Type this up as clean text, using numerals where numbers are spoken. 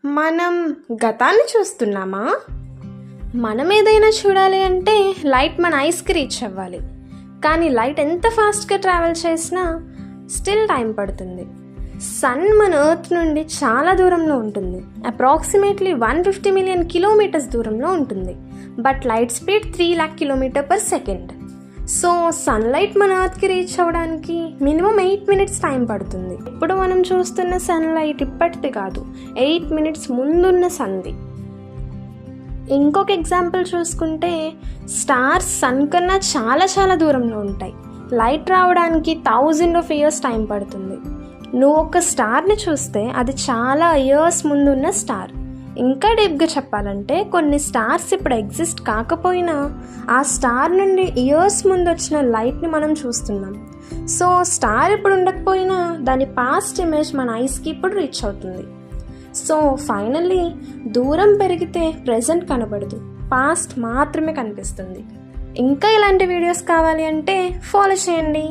మనం గతాన్ని చూస్తున్నామా? మనం ఏదైనా చూడాలి అంటే లైట్ మన ఐస్కి రీచ్ అవ్వాలి. కానీ లైట్ ఎంత ఫాస్ట్గా ట్రావెల్ చేసినా స్టిల్ టైం పడుతుంది. సన్ మన ఎర్త్ నుండి చాలా దూరంలో ఉంటుంది. అప్రాక్సిమేట్లీ 150 మిలియన్ కిలోమీటర్స్ దూరంలో ఉంటుంది. But light speed 3 lakh kilometre per second. So sunlight మన ఎర్త్కి రీచ్ అవ్వడానికి మినిమం 8 మినిట్స్ టైం పడుతుంది. ఇప్పుడు మనం చూస్తున్న సన్లైట్ ఇప్పటిది కాదు, 8 మినిట్స్ ముందున్న సన్ది. ఇంకొక ఎగ్జాంపుల్ చూసుకుంటే స్టార్స్ సన్ కన్నా చాలా చాలా దూరంలో ఉంటాయి. లైట్ రావడానికి 1000 ఇయర్స్ టైం పడుతుంది. నువ్వు ఒక స్టార్ని చూస్తే అది చాలా ఇయర్స్ ముందున్న స్టార్. ఇంకా డీప్గా చెప్పాలంటే కొన్ని స్టార్స్ ఇప్పుడు ఎగ్జిస్ట్ కాకపోయినా ఆ స్టార్ నుండి ఇయర్స్ ముందు వచ్చిన లైట్ని మనం చూస్తున్నాం. సో స్టార్ ఇప్పుడు ఉండకపోయినా దాని పాస్ట్ ఇమేజ్ మన ఐస్కి ఇప్పుడు రీచ్ అవుతుంది. సో ఫైనల్లీ దూరం పెరిగితే ప్రెజెంట్ కనబడదు, పాస్ట్ మాత్రమే కనిపిస్తుంది. ఇంకా ఇలాంటి వీడియోస్ కావాలి అంటే ఫాలో చేయండి.